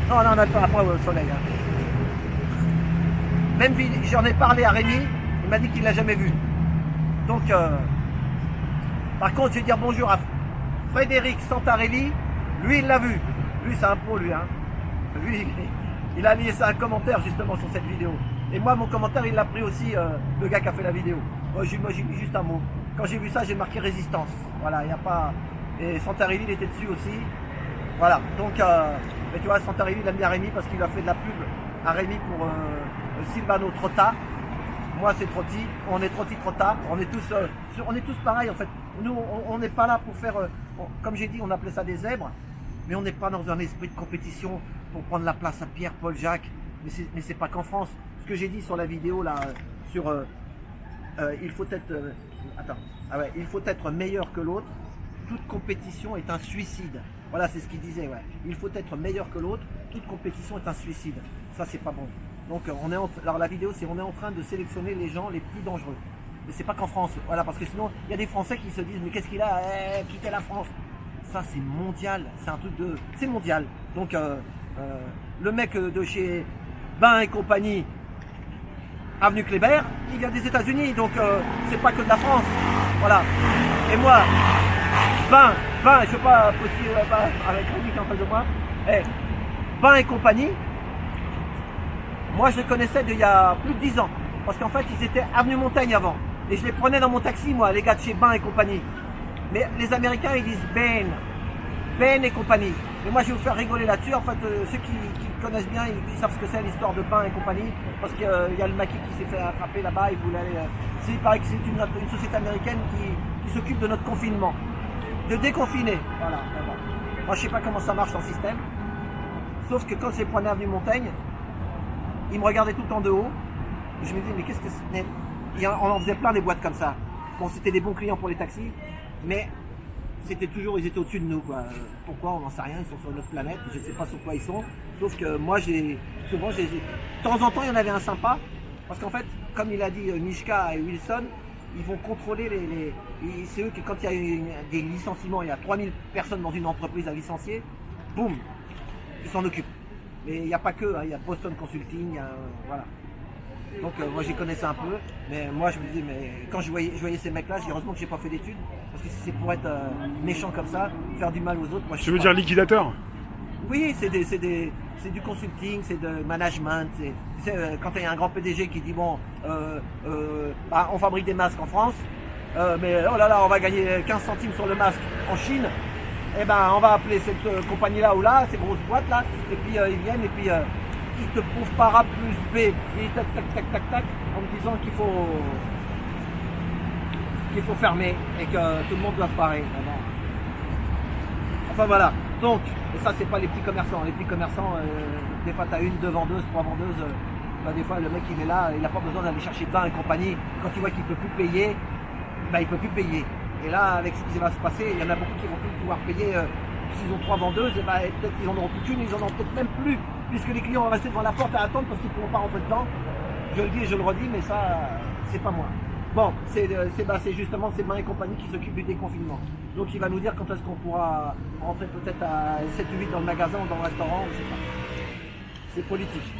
Non, non, on n'attendra pas au soleil. Hein. Même j'en ai parlé à Rémi, il m'a dit qu'il ne l'a jamais vu. Donc, par contre, je vais dire bonjour à Frédéric Santarelli. Lui, il l'a vu. Lui, c'est un pro, lui. Hein. Lui, il a mis ça un commentaire justement sur cette vidéo. Et moi, mon commentaire, il l'a pris aussi, le gars qui a fait la vidéo. Moi, j'ai mis juste un mot. Quand j'ai vu ça, j'ai marqué résistance. Voilà, il n'y a pas... Et Santarelli, il était dessus aussi. Voilà, donc, mais tu vois, Santarelli, il aime bien Rémi parce qu'il a fait de la pub à Rémi pour Silvano Trotta. Moi, c'est Trotti. On est Trotti Trotta. On est tous pareils, en fait. Nous, on n'est pas là pour faire... comme j'ai dit, on appelait ça des zèbres. Mais on n'est pas dans un esprit de compétition pour prendre la place à Pierre, Paul, Jacques. Mais c'est pas qu'en France. Ce que j'ai dit sur la vidéo, là, sur... il faut être... attends. Ah ouais, il faut être meilleur que l'autre. Toute compétition est un suicide. Voilà, c'est ce qu'il disait, ouais. Il faut être meilleur que l'autre. Toute compétition est un suicide. Ça, c'est pas bon. Donc, alors la vidéo, c'est on est en train de sélectionner les gens les plus dangereux. Mais c'est pas qu'en France. Voilà, parce que sinon, il y a des Français qui se disent, mais qu'est-ce qu'il a quitté la France. Ça, c'est mondial. C'est un truc de... C'est mondial. Donc, le mec de chez Bain et compagnie, Avenue Kléber, il vient des États-Unis. Donc, c'est pas que de la France. Voilà. Et moi... Bain, je sais pas, avec Rémi qui est en face de moi. Bain et compagnie, moi je les connaissais il y a plus de 10 ans. Parce qu'en fait, ils étaient avenue Montaigne avant. Et je les prenais dans mon taxi, moi, les gars de chez Bain et compagnie. Mais les Américains, ils disent Ben et compagnie. Et moi, je vais vous faire rigoler là-dessus. En fait, ceux qui connaissent bien, ils savent ce que c'est l'histoire de Bain et compagnie. Parce qu'il y a le maquis qui s'est fait attraper là-bas. Il voulait aller... il paraît que c'est une société américaine qui s'occupe de notre confinement. De déconfiner. Voilà. Moi, je sais pas comment ça marche dans le système. Sauf que quand je les prenais avenue Montaigne, ils me regardaient tout le temps de haut. Et je me disais, mais qu'est-ce que c'est? On en faisait plein des boîtes comme ça. Bon, c'était des bons clients pour les taxis, mais c'était toujours, ils étaient au-dessus de nous, quoi. Pourquoi? On n'en sait rien. Ils sont sur notre planète. Je sais pas sur quoi ils sont. Sauf que moi, souvent, de temps en temps, il y en avait un sympa. Parce qu'en fait, comme il a dit Mishka et Wilson, ils vont contrôler c'est eux qui, quand il y a des licenciements, il y a 3000 personnes dans une entreprise à licencier, boum, ils s'en occupent. Mais il n'y a pas que, hein, il y a Boston Consulting, voilà. Donc moi j'y connaissais un peu, mais moi je me disais, mais quand je voyais ces mecs-là, je dis heureusement que j'ai pas fait d'études, parce que si c'est pour être méchant comme ça, faire du mal aux autres, moi je... Tu veux dire liquidateur? Oui, c'est du consulting, c'est de management. Tu sais, quand il y a un grand PDG qui dit bon, on fabrique des masques en France, mais oh là là, on va gagner 15 centimes sur le masque en Chine, et ben on va appeler cette compagnie-là ou là, ces grosses boîtes là, et puis ils viennent et puis ils te prouvent par A plus B, et tac tac tac tac tac, en me disant qu'il faut fermer et que tout le monde doit se parer. Enfin voilà. Donc, et ça c'est pas les petits commerçants. Les petits commerçants, des fois tu as 1, 2 vendeuses, 3 vendeuses, des fois le mec il est là, il n'a pas besoin d'aller chercher Bain et compagnie. Quand il voit qu'il ne peut plus payer, ben, il ne peut plus payer. Et là, avec ce qui va se passer, il y en a beaucoup qui vont plus pouvoir payer. S'ils ont 3 vendeuses, et ben, peut-être qu'ils en auront plus qu'une, ils en auront peut-être même plus, puisque les clients vont rester devant la porte à attendre parce qu'ils ne pourront pas rentrer dedans. Je le dis et je le redis, mais ça, c'est pas moi. Bon, c'est justement ces Bain et compagnie qui s'occupent du déconfinement. Donc il va nous dire quand est-ce qu'on pourra rentrer peut-être à 7 ou 8 dans le magasin ou dans le restaurant, je sais pas. C'est politique.